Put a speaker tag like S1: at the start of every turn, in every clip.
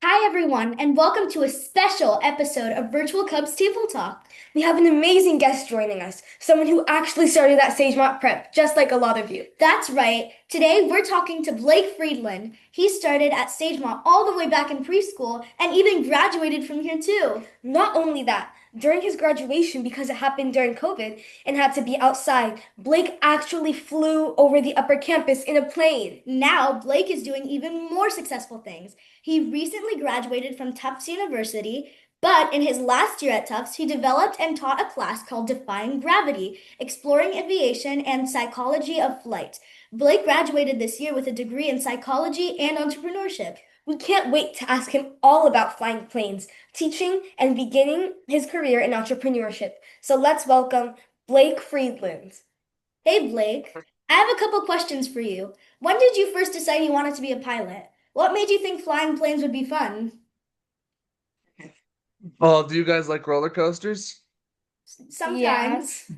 S1: Hi, everyone, and welcome to a special episode of Virtual Cubs Table Talk.
S2: We have an amazing guest joining us, someone who actually started at Sagemont Prep, just like a lot of you.
S1: That's right. Today we're talking to Blake Freedland. He started at Sagemont all the way back in preschool and even graduated from here too.
S2: Not only that, during his graduation, because it happened during COVID and had to be outside, Blake actually flew over the upper campus in a plane.
S1: Now Blake is doing even more successful things. He recently graduated from Tufts University, but in his last year at Tufts, he developed and taught a class called Defying Gravity, exploring aviation and psychology of flight. Blake graduated this year with a degree in psychology and entrepreneurship.
S2: We can't wait to ask him all about flying planes, teaching, and beginning his career in entrepreneurship. So let's welcome Blake Friedland.
S1: Hey Blake, I have a couple questions for you. When did you first decide you wanted to be a pilot? What made you think flying planes would be fun?
S3: Oh, do you guys like roller coasters?
S1: Sometimes.
S2: Yes.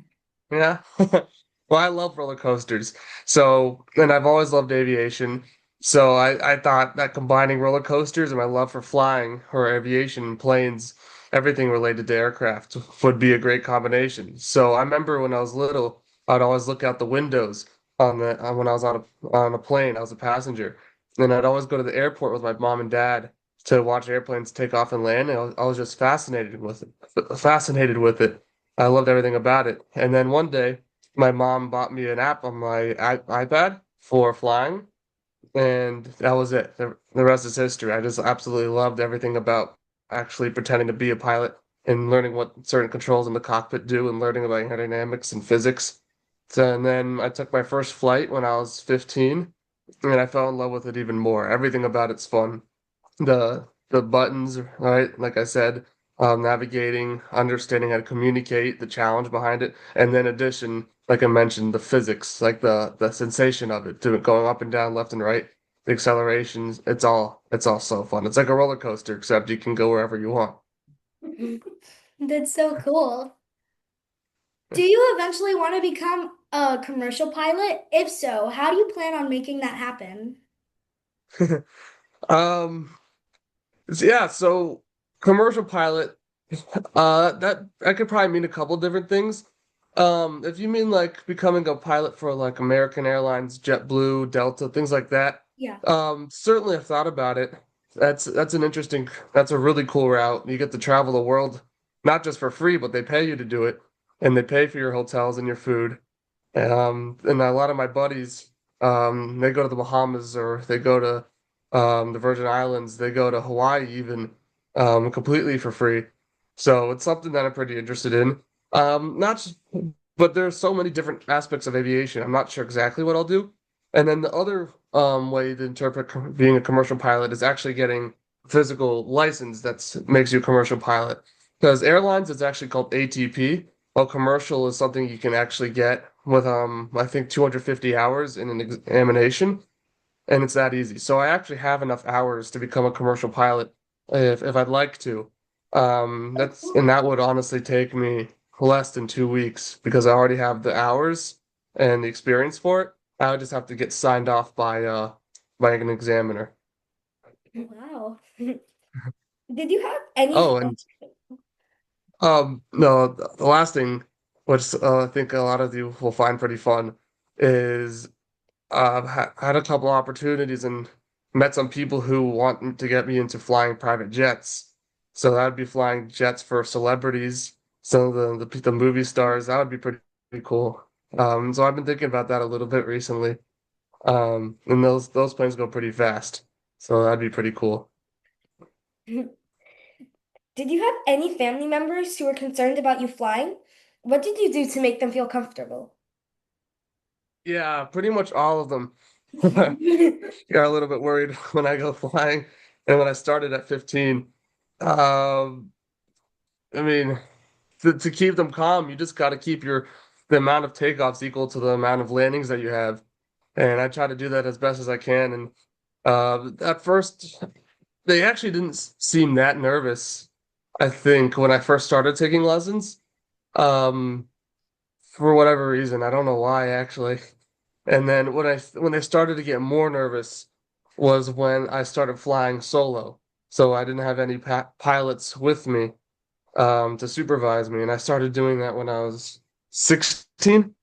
S3: Yeah. Well, I love roller coasters. And I've always loved aviation. So I thought that combining roller coasters and my love for flying or aviation and planes, everything related to aircraft would be a great combination. So I remember when I was little, I'd always look out the windows when I was on a plane. I was a passenger. And I'd always go to the airport with my mom and dad to watch airplanes take off and land. And I was just fascinated with it. I loved everything about it. And then one day, my mom bought me an app on my iPad for flying, and that was it. The rest is history. I just absolutely loved everything about actually pretending to be a pilot and learning what certain controls in the cockpit do and learning about aerodynamics and physics. And then I took my first flight when I was 15, and I fell in love with it even more. Everything about it's fun. The buttons, right? Like I said, navigating, understanding how to communicate, the challenge behind it, and then addition, like I mentioned, the physics, like the sensation of it, to it going up and down, left and right, the accelerations. It's all so fun. It's like a roller coaster, except you can go wherever you want.
S1: That's so cool. Do you eventually want to become a commercial pilot? If so, how do you plan on making that happen?
S3: Um, yeah, so commercial pilot. That could probably mean a couple different things. If you mean like becoming a pilot for like American Airlines, JetBlue, Delta, things like that,
S1: Yeah.
S3: certainly I've thought about it. That's a really cool route. You get to travel the world, not just for free, but they pay you to do it, and they pay for your hotels and your food. And a lot of my buddies, they go to the Bahamas or they go to the Virgin Islands, they go to Hawaii even, completely for free. So it's something that I'm pretty interested in. Not, s- but there's so many different aspects of aviation. I'm not sure exactly what I'll do. And then the other way to interpret being a commercial pilot is actually getting physical license that makes you a commercial pilot. Because airlines is actually called ATP, while commercial is something you can actually get with I think 250 hours in an examination, and it's that easy. So I actually have enough hours to become a commercial pilot if I'd like to.
S1: Oh,
S3: That's and
S1: cool.
S3: that would honestly take me less than 2 weeks because I already have the hours and the experience for it. I would just have to get signed off by an examiner.
S2: Wow. Did you have any
S3: Oh, and no, the last thing, which I think a lot of you will find pretty fun, is had a couple opportunities and met some people who want to get me into flying private jets. So that'd be flying jets for celebrities, some of the movie stars. That would be pretty cool. So I've been thinking about that a little bit recently. And those planes go pretty fast, so that'd be pretty cool.
S2: Did you have any family members who were concerned about you flying? What did you do to make them feel comfortable?
S3: Yeah, pretty much all of them. Got a little bit worried when I go flying, and when I started at 15. Um, I mean, to keep them calm, you just got to keep the amount of takeoffs equal to the amount of landings that you have. And I try to do that as best as I can. And at first, they actually didn't seem that nervous, I think, when I first started taking lessons. Um, for whatever reason, I don't know why actually. And then when they started to get more nervous was when I started flying solo. so I didn't have any pilots with me to supervise me, and I started doing that when I was 16,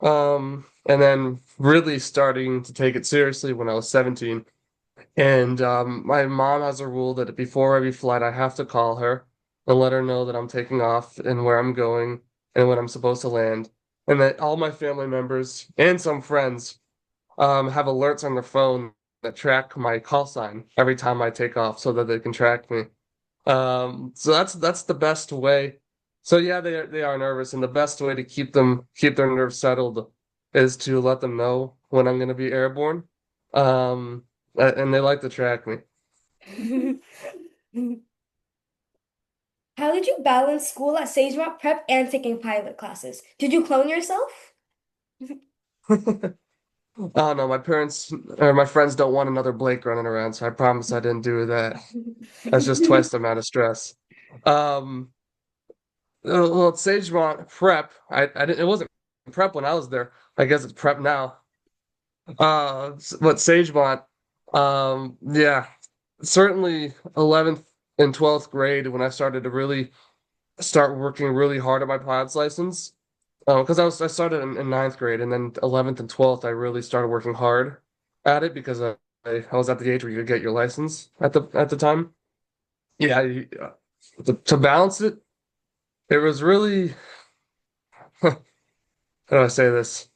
S3: and then really starting to take it seriously when I was 17. And my mom has a rule that before every flight, I have to call her and let her know that I'm taking off and where I'm going and when I'm supposed to land. And that all my family members and some friends have alerts on their phone that track my call sign every time I take off so that they can track me. So that's the best way. So yeah, they are nervous, and the best way to keep their nerves settled is to let them know when I'm going to be airborne. Um, and they like to track me.
S2: How did you balance school at Sagemont Prep and taking pilot classes? Did you clone yourself?
S3: Oh no, my parents or my friends don't want another Blake running around, so I promise I didn't do that. That's just twice the amount of stress. Um, well, at Sagemont Prep, I didn't. It wasn't prep when I was there. I guess it's prep now. But Sagemont, yeah, certainly 11th and 12th grade when I started to really start working really hard at my pilot's license. Because I started in ninth grade, and then 11th and 12th I really started working hard at it because I was at the age where you could get your license at the time. Yeah, to balance it, it was really how do I say this?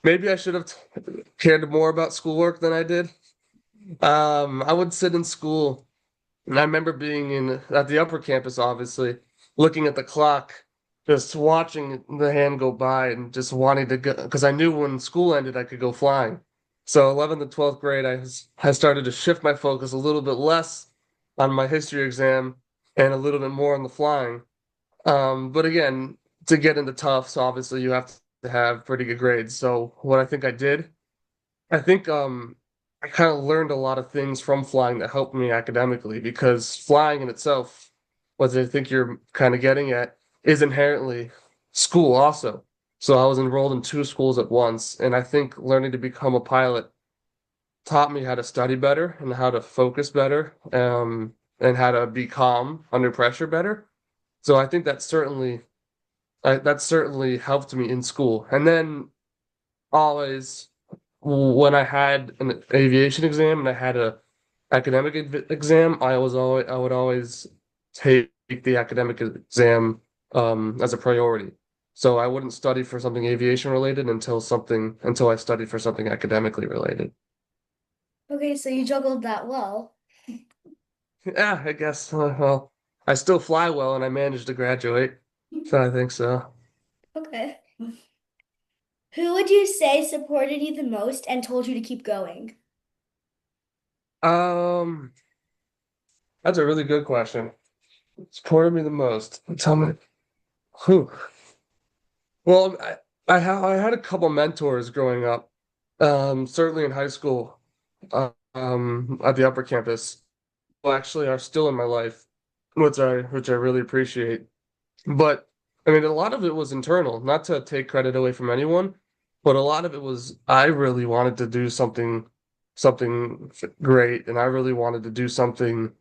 S3: Maybe I should have cared more about schoolwork than I did. I would sit in school, and I remember being in at the upper campus, obviously, looking at the clock, just watching the hand go by, and just wanting to go because I knew when school ended, I could go flying. So 11th and 12th grade, I started to shift my focus a little bit less on my history exam and a little bit more on the flying. But again, to get into Tufts, obviously you have to have pretty good grades. So what I think I did, I think I kind of learned a lot of things from flying that helped me academically because flying in itself, what I think you're kind of getting at, is inherently school also. So I was enrolled in two schools at once, and I think learning to become a pilot taught me how to study better and how to focus better, and how to be calm under pressure better. So I think that certainly helped me in school. And then always when I had an aviation exam and I had a academic exam, I would always take the academic exam as a priority. So I wouldn't study for something aviation related until I studied for something academically related.
S1: Okay, so you juggled that well.
S3: Yeah, I guess. Well, I still fly well and I managed to graduate, so I think so.
S1: Okay. Who would you say supported you the most and told you to keep going?
S3: Um, that's a really good question. Supported me the most. Tell me who. Well, I had a couple mentors growing up. Certainly in high school, at the upper campus, who actually are still in my life, which I really appreciate. But I mean, a lot of it was internal, not to take credit away from anyone, but a lot of it was I really wanted to do something great, and I really wanted to do something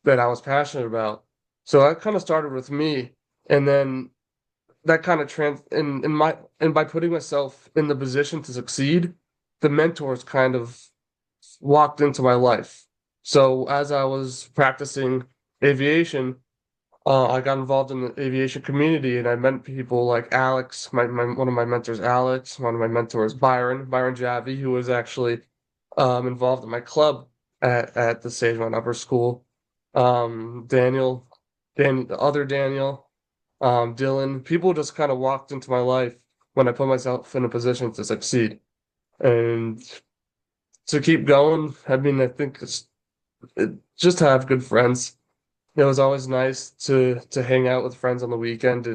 S3: that I was passionate about. So that kind of started with me, and then that kind of and by putting myself in the position to succeed, the mentors kind of walked into my life. So as I was practicing aviation, I got involved in the aviation community and I met people like Alex, one of my mentors, Alex, one of my mentors, Byron Javi, who was actually involved in my club at the Sagemont Upper School. Daniel, the other Daniel, Dylan, people just kind of walked into my life when I put myself in a position to succeed. And to keep going, I mean, I think just to have good friends. It was always nice to hang out with friends on the weekend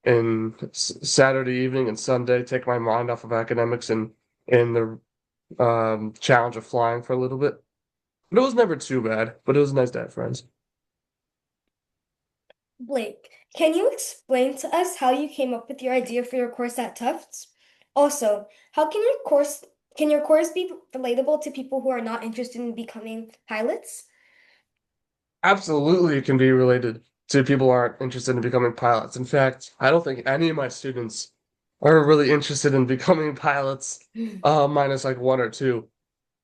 S3: and Saturday evening and Sunday, take my mind off of academics and the challenge of flying for a little bit. But it was never too bad, but it was nice to have friends.
S2: Blake, can you explain to us how you came up with your idea for your course at Tufts? Also, how can your course be relatable to people who are not interested in becoming pilots?
S3: Absolutely, it can be related to people who aren't interested in becoming pilots. In fact, I don't think any of my students are really interested in becoming pilots, minus like one or two.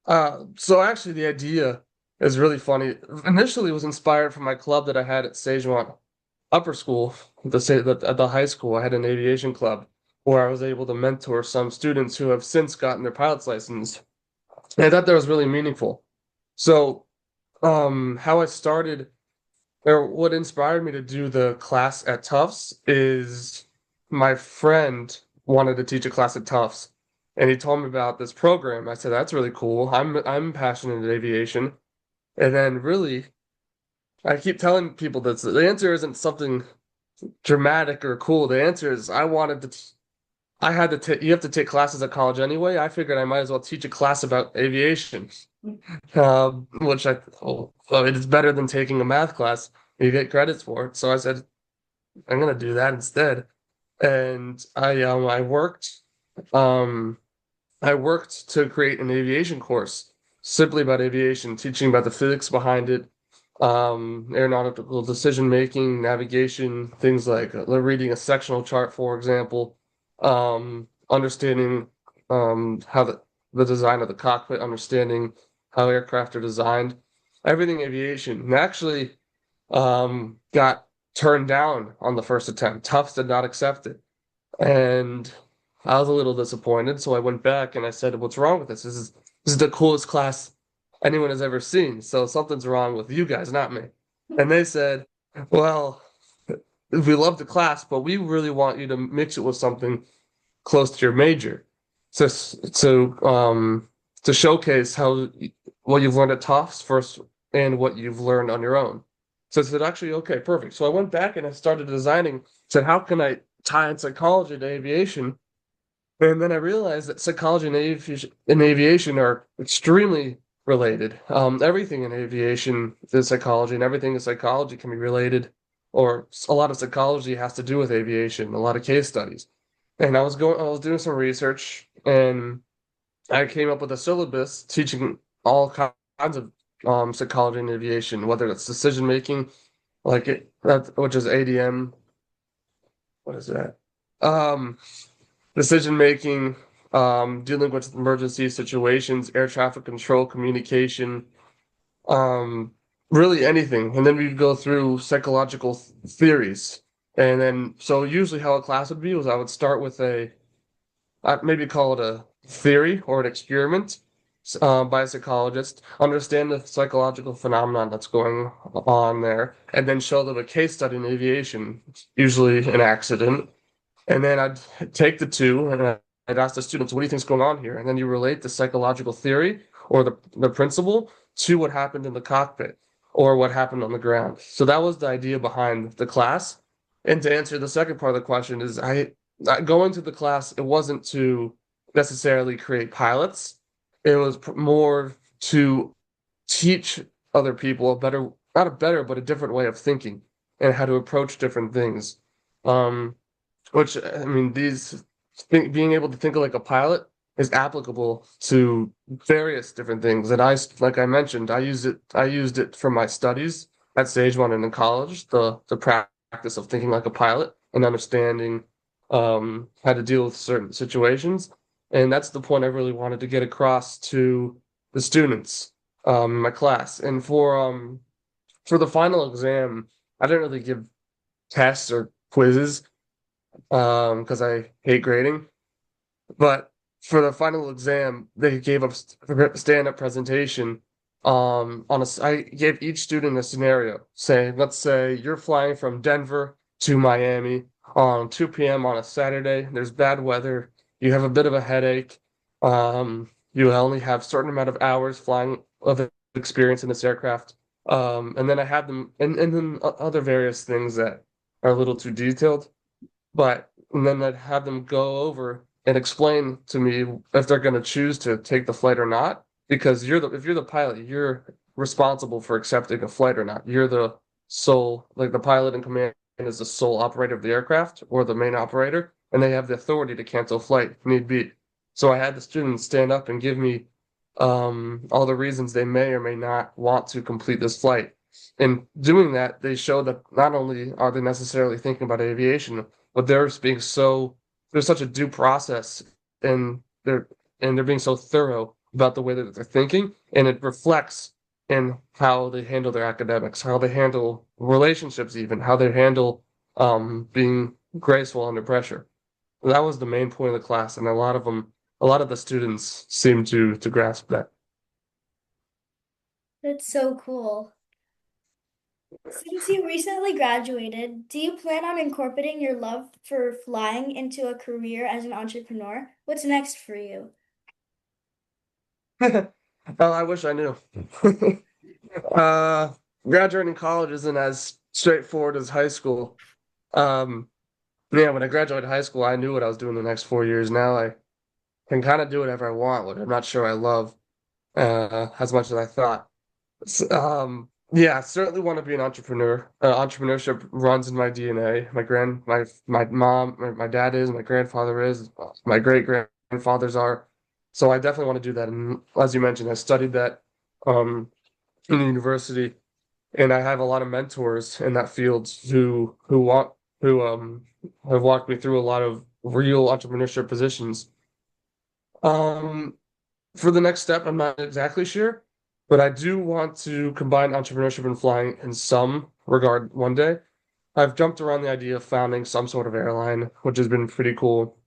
S3: So actually, the idea is really funny. Initially, it was inspired from my club that I had at Sagemont Upper School, at the high school. I had an aviation club where I was able to mentor some students who have since gotten their pilot's license. And I thought that was really meaningful. So, how I started, or what inspired me to do the class at Tufts is my friend wanted to teach a class at Tufts, and he told me about this program. I said, "That's really cool. I'm passionate in aviation." And then really, I keep telling people that the answer isn't something dramatic or cool. The answer is I had to take, you have to take classes at college anyway. I figured I might as well teach a class about aviation, which well, it's better than taking a math class. You get credits for it. So I said, I'm gonna do that instead. And um I worked to create an aviation course simply about aviation, teaching about the physics behind it, aeronautical decision making, navigation, things like reading a sectional chart, for example, understanding how the design of the cockpit, understanding how aircraft are designed, everything aviation. And actually, got turned down on the first attempt. Tufts did not accept it. And I was a little disappointed, so I went back and I said, "What's wrong with this? This is the coolest class anyone has ever seen. So something's wrong with you guys, not me." And they said, "Well, we love the class, but we really want you to mix it with something close to your major, to showcase how what you've learned at Tufts first and what you've learned on your own." So I said, "Actually, okay, perfect." So I went back and I started designing. Said, "How can I tie in psychology to aviation?" And then I realized that psychology and aviation are extremely related. Everything in aviation is psychology, and everything in psychology can be related, or a lot of psychology has to do with aviation, a lot of case studies. And I was doing some research, and I came up with a syllabus teaching all kinds of psychology and aviation, whether it's decision making, which is ADM. What is that? Um, Decision making, dealing with emergency situations, air traffic control, communication, um, really anything. And then we go through psychological theories. And then, so usually how a class would be was I would start with I'd maybe call it a theory or an experiment by a psychologist, understand the psychological phenomenon that's going on there, and then show them a case study in aviation, usually an accident. And then I'd take the two and I'd ask the students, "What do you think's going on here?" And then you relate the psychological theory or the principle to what happened in the cockpit or what happened on the ground. So that was the idea behind the class. And to answer the second part of the question is going to the class, it wasn't to necessarily create pilots. It was more to teach other people a better, not a better, but a different way of thinking and how to approach different things. Um, which I mean, being able to think like a pilot is applicable to various different things. And like I mentioned, I used it for my studies at stage one and in college, the practice of thinking like a pilot and understanding how to deal with certain situations. And that's the point I really wanted to get across to the students in my class. And for the final exam, I didn't really give tests or quizzes because I hate grading. But for the final exam, they gave up stand-up presentation. I gave each student a scenario. Let's say you're flying from Denver to Miami on 2 p.m. on a Saturday. There's bad weather. You have a bit of a headache. You only have a certain amount of hours flying of experience in this aircraft. And then I had them, and then other various things that are a little too detailed. But and then I'd have them go over and explain to me if they're going to choose to take the flight or not. Because if you're the pilot, you're responsible for accepting a flight or not. You're the sole, like the pilot in command is the sole operator of the aircraft or the main operator, and they have the authority to cancel flight if need be. So I had the students stand up and give me all the reasons they may or may not want to complete this flight. in doing that, they show that not only are they necessarily thinking about aviation, but there's such a due process and they're being so thorough about the way that they're thinking, and it reflects in how they handle their academics, how they handle relationships, even how they handle being graceful under pressure. That was the main point of the class, and a lot of the students seem to grasp that.
S1: That's so cool. Since you recently graduated, do you plan on incorporating your love for flying into a career as an entrepreneur? What's next for you?
S3: Oh, I wish I knew. Uh, Graduating college isn't as straightforward as high school. Um, yeah, when I graduated high school, I knew what I was doing the next 4 years. Now I can kind of do whatever I want, which I'm not sure I love as much as I thought. Yeah, I certainly want to be an entrepreneur. Entrepreneurship runs in my DNA. My mom, my dad is, my grandfather is, my great grandfathers are. So I definitely want to do that. And as you mentioned, I studied that um, in university, and I have a lot of mentors in that field who have walked me through a lot of real entrepreneurship positions. Um, for the next step, I'm not exactly sure, but I do want to combine entrepreneurship and flying in some regard one day. I've jumped around the idea of founding some sort of airline, which has been pretty cool,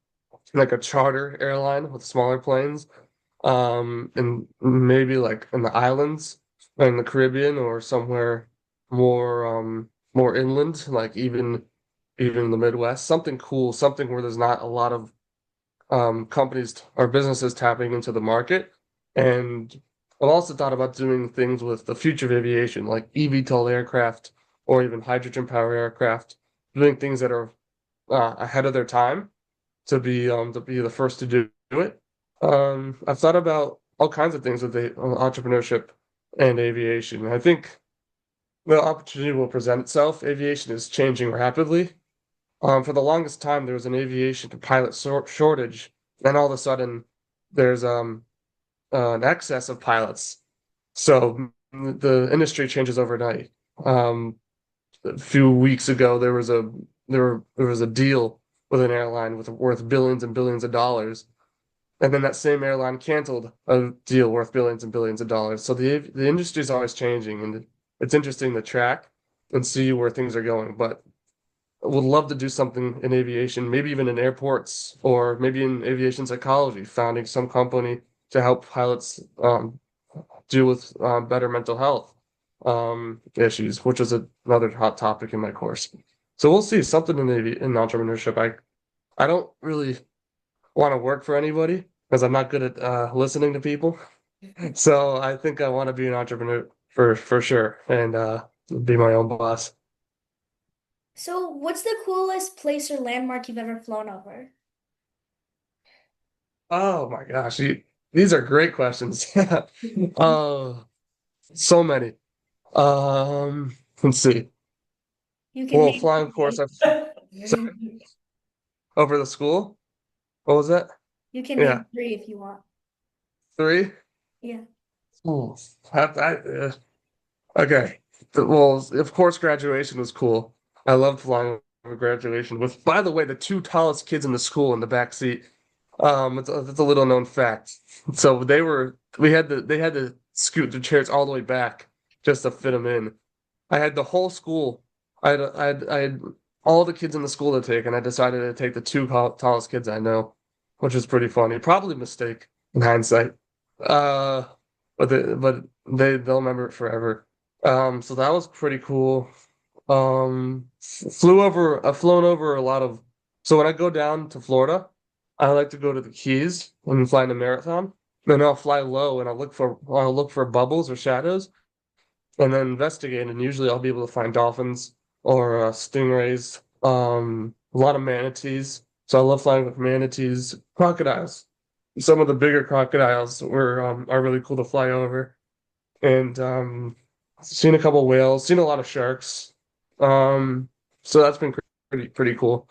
S3: like a charter airline with smaller planes, and maybe like in the islands, in the Caribbean or somewhere more inland, like even in the Midwest, something cool, something where there's not a lot of companies or businesses tapping into the market. And I've also thought about doing things with the future of aviation, like eVTOL aircraft or even hydrogen power aircraft, doing things that are ahead of their time to be the first to do it. I've thought about all kinds of things with the entrepreneurship and aviation. I think the opportunity will present itself. Aviation is changing rapidly. For the longest time, there was an aviation pilot shortage. Then all of a sudden, there's an excess of pilots. So the industry changes overnight. A few weeks ago, there was a deal with an airline with worth billions and billions of dollars, and then that same airline canceled a deal worth billions and billions of dollars. So the industry is always changing, and it's interesting to track and see where things are going. But would love to do something in aviation, maybe even in airports or maybe in aviation psychology, founding some company to help pilots deal with better mental health issues, which is another hot topic in my course. So we'll see something in entrepreneurship. I don't really want to work for anybody because I'm not good at listening to people. So I think I want to be an entrepreneur for sure and be my own boss.
S1: So, what's the coolest place or landmark you've ever flown over?
S3: Oh my gosh, these are great questions. Oh, so many. Let's see.
S1: You can
S3: Well,
S1: name
S3: flying course
S1: three.
S3: I've sorry, over the school. What was that?
S1: You can
S3: Yeah,
S1: name three if you want.
S3: three.
S1: Yeah.
S3: Ooh, okay. Well, of course, graduation was cool. I loved flying over graduation with, by the way, the two tallest kids in the school in the back seat. It's a little known fact. So they had to scoot the chairs all the way back just to fit them in. I had the whole school. I had all the kids in the school to take, and I decided to take the two tallest kids I know, which was pretty funny. Probably a mistake in hindsight. Uh, but they'll remember it forever. So that was pretty cool. I've flown over a lot of. So when I go down to Florida, I like to go to the Keys and fly in a marathon. Then I'll fly low and I'll look for bubbles or shadows and then investigate. And usually I'll be able to find dolphins or stingrays, a lot of manatees. So I love flying with manatees, crocodiles. Some of the bigger crocodiles are really cool to fly over, and seen a couple whales, seen a lot of sharks. So that's been pretty cool.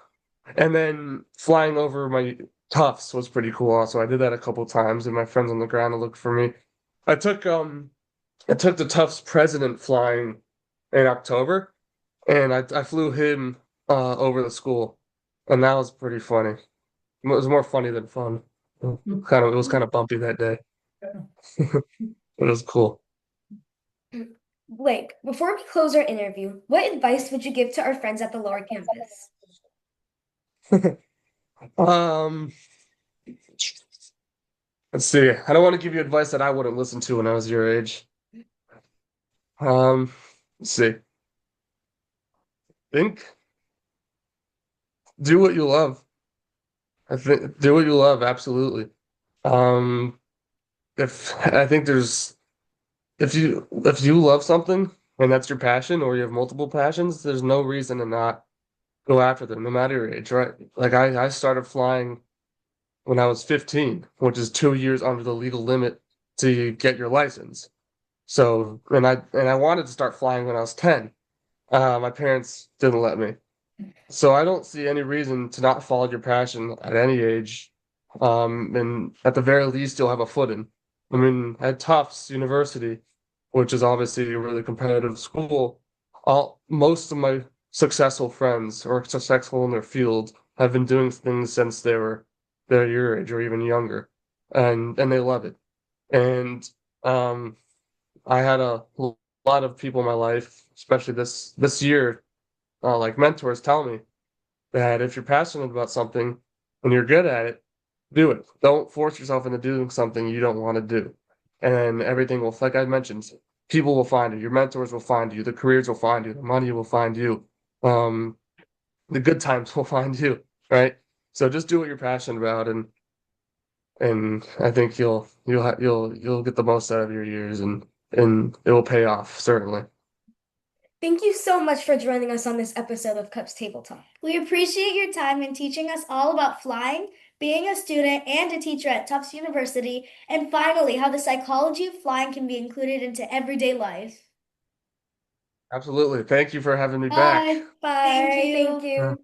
S3: And then flying over my tufts was pretty cool also. I did that a couple times, and my friends on the ground looked for me. I took um I took the Tufts president flying in October, and I flew him over the school, and that was pretty funny. It was more funny than fun. It was kind of bumpy that day. It was cool.
S2: Blake, before we close our interview, what advice would you give to our friends at the lower campus?
S3: Um, let's see. I don't want to give you advice that I wouldn't listen to when I was your age. Let's see. Think, do what you love. I think do what you love, absolutely. Um, if I think there's if you love something and that's your passion or you have multiple passions, there's no reason to not go after them, no matter your age, right? Like I started flying when I was 15, which is 2 years under the legal limit to get your license. So, and I wanted to start flying when I was 10. My parents didn't let me. So I don't see any reason to not follow your passion at any age. And at the very least, you'll have a footing. I mean, at Tufts University, which is obviously a really competitive school, all most of my successful friends or successful in their field have been doing things since they're your age or even younger, and they love it. And um, I had lot of people in my life, especially this year, like mentors, tell me that if you're passionate about something and you're good at it, do it. Don't force yourself into doing something you don't want to do. And everything will, like I mentioned, people will find you. Your mentors will find you. The careers will find you. The money will find you. Um, the good times will find you, right? So just do what you're passionate about, and I think you'll get the most out of your years, and it will pay off, certainly.
S2: Thank you so much for joining us on this episode of Cups Table Talk.
S1: We appreciate your time in teaching us all about flying, being a student and a teacher at Tufts University, and finally, how the psychology of flying can be included into everyday life.
S3: Absolutely. Thank you for having me back.
S1: Bye.
S2: Bye.
S1: Thank you.
S2: Thank you.